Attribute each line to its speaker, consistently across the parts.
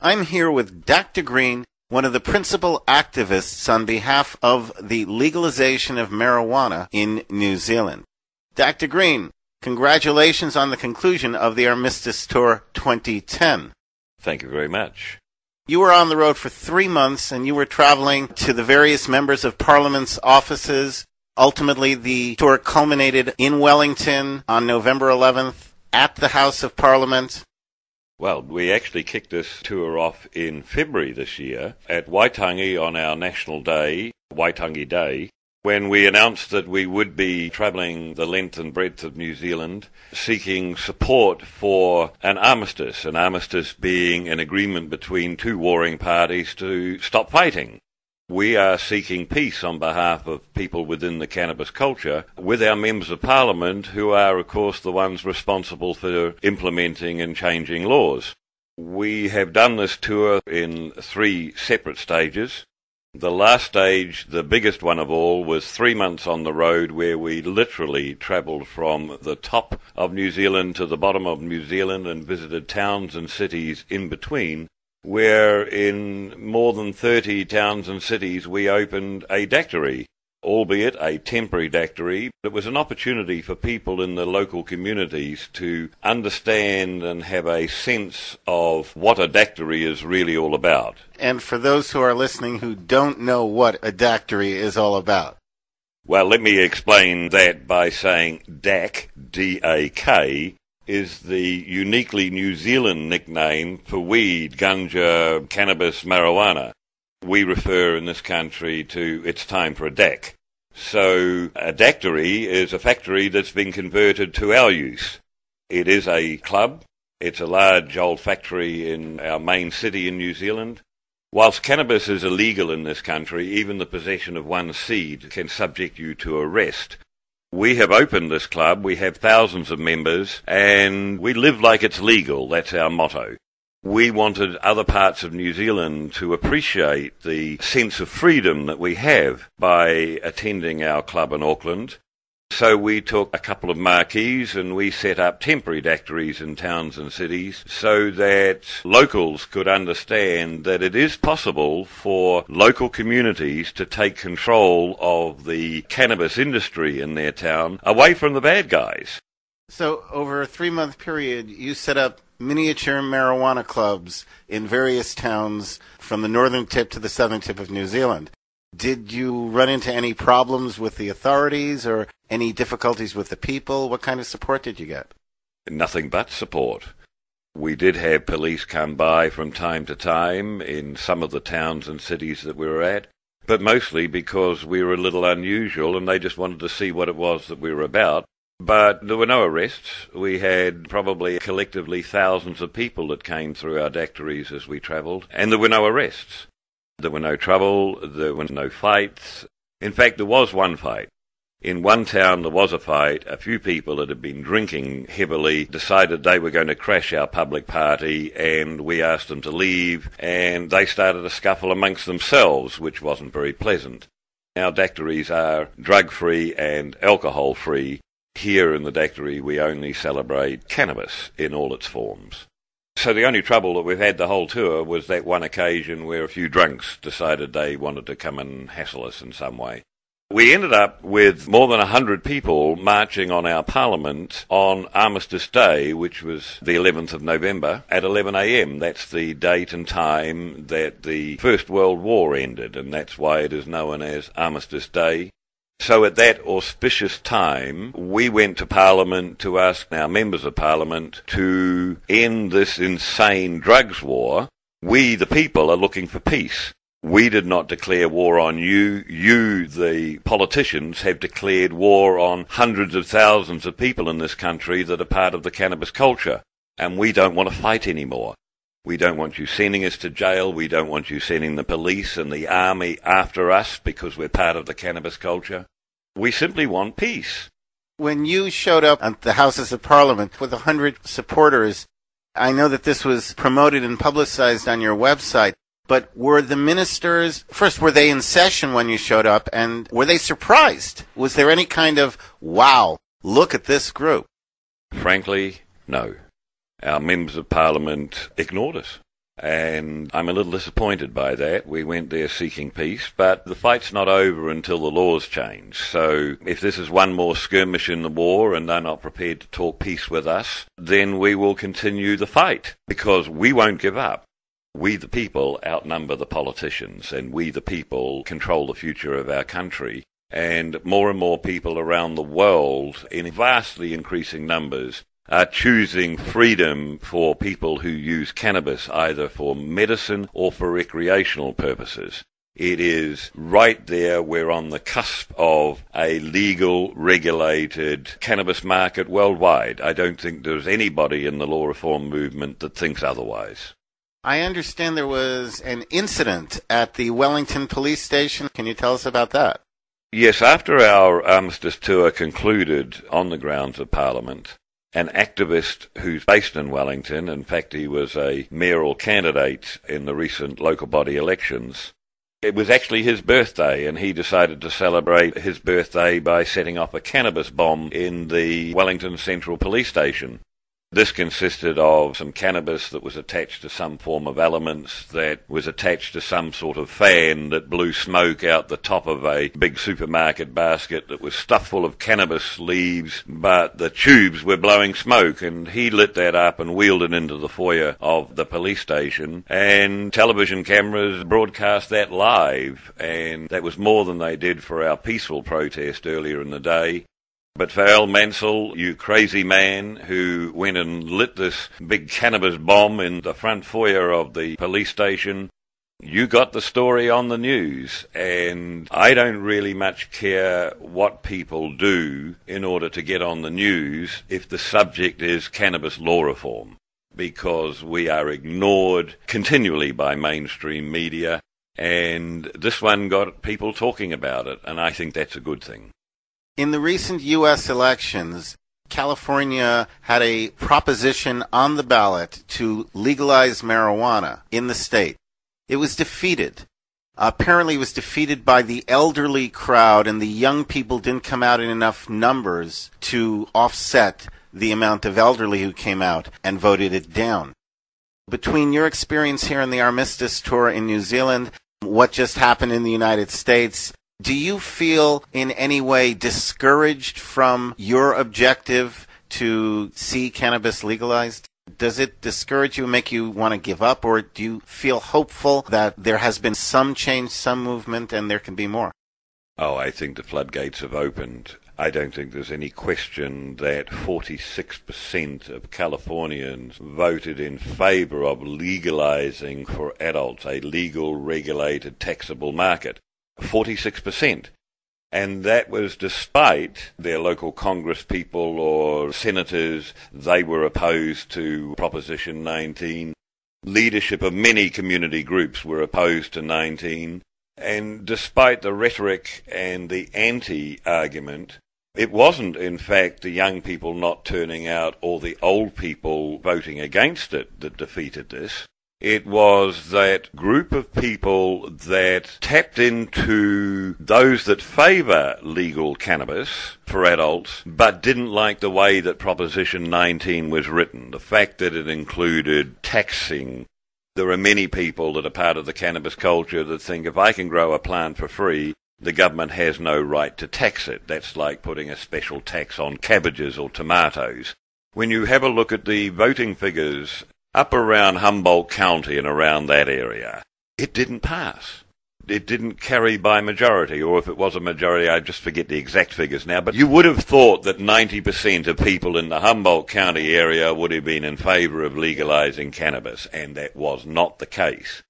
Speaker 1: I'm here with Dakta Green, one of the principal activists on behalf of the legalization of marijuana in New Zealand. Dakta Green, congratulations on the conclusion of the Armistice Tour 2010.
Speaker 2: Thank you very much.
Speaker 1: You were on the road for 3 months and you were traveling to the various members of Parliament's offices. Ultimately, the tour culminated in Wellington on November 11th at the House of Parliament.
Speaker 2: Well, we actually kicked this tour off in February this year at Waitangi on our national day, Waitangi Day, when we announced that we would be travelling the length and breadth of New Zealand seeking support for an armistice being an agreement between two warring parties to stop fighting. We are seeking peace on behalf of people within the cannabis culture with our members of parliament who are, of course, the ones responsible for implementing and changing laws. We have done this tour in 3 separate stages. The last stage, the biggest one of all, was 3 months on the road where we literally travelled from the top of New Zealand to the bottom of New Zealand and visited towns and cities in between, where in more than 30 towns and cities we opened a dactory, albeit a temporary dactory. It was an opportunity for people in the local communities to understand and have a sense of what a dactory is really all about.
Speaker 1: And for those who are listening who don't know what a dactory is all about.
Speaker 2: Well, let me explain that by saying DAC, D-A-K, is the uniquely New Zealand nickname for weed, ganja, cannabis, marijuana. We refer in this country to it's time for a DAC. So a dactory is a factory that's been converted to our use. It is a club. It's a large old factory in our main city in New Zealand. Whilst cannabis is illegal in this country, even the possession of one seed can subject you to arrest. We have opened this club, we have thousands of members, and we live like it's legal. That's our motto. We wanted other parts of New Zealand to appreciate the sense of freedom that we have by attending our club in Auckland. So we took a couple of marquees and we set up temporary dactories in towns and cities so that locals could understand that it is possible for local communities to take control of the cannabis industry in their town away from the bad guys.
Speaker 1: So over a 3-month period, you set up miniature marijuana clubs in various towns from the northern tip to the southern tip of New Zealand. Did you run into any problems with the authorities or any difficulties with the people? What kind of support did you get?
Speaker 2: Nothing but support. We did have police come by from time to time in some of the towns and cities that we were at, but mostly because we were a little unusual and they just wanted to see what it was that we were about. But there were no arrests. We had probably collectively thousands of people that came through our dactories as we travelled, and there were no arrests. There were no trouble, there were no fights. In fact, there was one fight. In one town there was a fight. A few people that had been drinking heavily decided they were going to crash our public party, and we asked them to leave, and they started a scuffle amongst themselves, which wasn't very pleasant. Our dactories are drug-free and alcohol-free. Here in the dactory we only celebrate cannabis in all its forms. So the only trouble that we've had the whole tour was that one occasion where a few drunks decided they wanted to come and hassle us in some way. We ended up with more than 100 people marching on our parliament on Armistice Day, which was the 11th of November, at 11 a.m. That's the date and time that the First World War ended, and that's why it is known as Armistice Day. So at that auspicious time, we went to Parliament to ask our members of Parliament to end this insane drugs war. We, the people, are looking for peace. We did not declare war on you. You, the politicians, have declared war on hundreds of thousands of people in this country that are part of the cannabis culture. And we don't want to fight anymore. We don't want you sending us to jail. We don't want you sending the police and the army after us because we're part of the cannabis culture. We simply want peace.
Speaker 1: When you showed up at the Houses of Parliament with 100 supporters, I know that this was promoted and publicized on your website, but were the ministers, first, were they in session when you showed up, and were they surprised? Was there any kind of, wow, look at this group?
Speaker 2: Frankly, no. Our members of Parliament ignored us. And I'm a little disappointed by that. We went there seeking peace, but the fight's not over until the laws change. So if this is one more skirmish in the war and they're not prepared to talk peace with us, then we will continue the fight, because we won't give up. We the people outnumber the politicians, and we the people control the future of our country. And more people around the world, in vastly increasing numbers, are choosing freedom for people who use cannabis either for medicine or for recreational purposes. It is right there. We're on the cusp of a legal, regulated cannabis market worldwide. I don't think there's anybody in the law reform movement that thinks otherwise.
Speaker 1: I understand there was an incident at the Wellington police station. Can you tell us about that?
Speaker 2: Yes, after our Armistice Tour concluded on the grounds of Parliament, an activist who's based in Wellington, in fact he was a mayoral candidate in the recent local body elections, it was actually his birthday, and he decided to celebrate his birthday by setting off a cannabis bomb in the Wellington Central Police Station. This consisted of some cannabis that was attached to some form of elements that was attached to some sort of fan that blew smoke out the top of a big supermarket basket that was stuffed full of cannabis leaves, but the tubes were blowing smoke, and he lit that up and wheeled it into the foyer of the police station, and television cameras broadcast that live, and that was more than they did for our peaceful protest earlier in the day. But for Al Mansell, you crazy man who went and lit this big cannabis bomb in the front foyer of the police station, you got the story on the news. And I don't really much care what people do in order to get on the news if the subject is cannabis law reform, because we are ignored continually by mainstream media, and this one got people talking about it, and I think that's a good thing.
Speaker 1: In the recent U.S. elections, California had a proposition on the ballot to legalize marijuana in the state. It was defeated. Apparently it was defeated by the elderly crowd, and the young people didn't come out in enough numbers to offset the amount of elderly who came out and voted it down. Between your experience here in the Armistice Tour in New Zealand, what just happened in the United States, do you feel in any way discouraged from your objective to see cannabis legalized? Does it discourage you and make you want to give up, or do you feel hopeful that there has been some change, some movement, and there can be more?
Speaker 2: Oh, I think the floodgates have opened. I don't think there's any question that 46% of Californians voted in favor of legalizing for adults a legal, regulated, taxable market. 46%. And that was despite their local Congress people or senators. They were opposed to Proposition 19. Leadership of many community groups were opposed to 19. And despite the rhetoric and the anti-argument, it wasn't, in fact, the young people not turning out or the old people voting against it that defeated this. It was that group of people that tapped into those that favour legal cannabis for adults, but didn't like the way that Proposition 19 was written, the fact that it included taxing. There are many people that are part of the cannabis culture that think if I can grow a plant for free, the government has no right to tax it. That's like putting a special tax on cabbages or tomatoes. When you have a look at the voting figures up around Humboldt County and around that area, it didn't pass. It didn't carry by majority, or if it was a majority, I just forget the exact figures now, but you would have thought that 90% of people in the Humboldt County area would have been in favour of legalising cannabis, and that was not the case.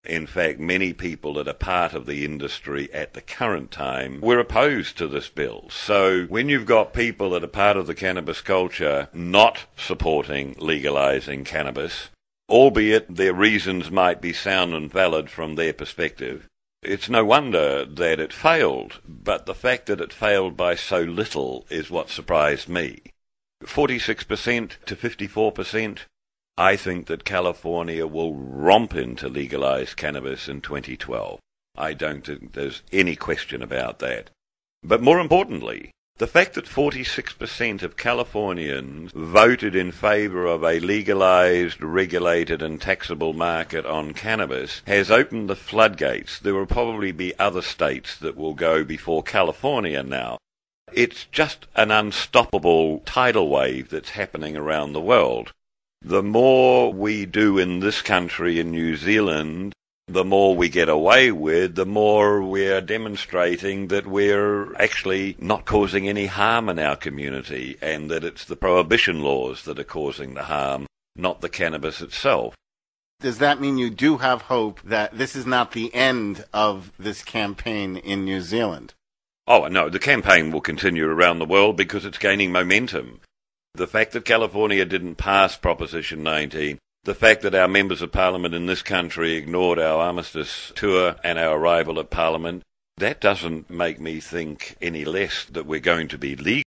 Speaker 2: In fact, many people that are part of the industry at the current time were opposed to this bill. So when you've got people that are part of the cannabis culture not supporting legalising cannabis, albeit their reasons might be sound and valid from their perspective, it's no wonder that it failed. But the fact that it failed by so little is what surprised me. 46% to 54%. I think that California will romp into legalized cannabis in 2012. I don't think there's any question about that. But more importantly, The fact that 46% of Californians voted in favor of a legalized, regulated and taxable market on cannabis has opened the floodgates. There will probably be other states that will go before California now. It's just an unstoppable tidal wave that's happening around the world. The more we do in this country, in New Zealand, the more we get away with, the more we're demonstrating that we're actually not causing any harm in our community, and that it's the prohibition laws that are causing the harm, not the cannabis itself.
Speaker 1: Does that mean you do have hope that this is not the end of this campaign in New Zealand?
Speaker 2: Oh, no, the campaign will continue around the world because it's gaining momentum. The fact that California didn't pass Proposition 19, the fact that our members of Parliament in this country ignored our Armistice Tour and our arrival at Parliament, that doesn't make me think any less that we're going to be legal.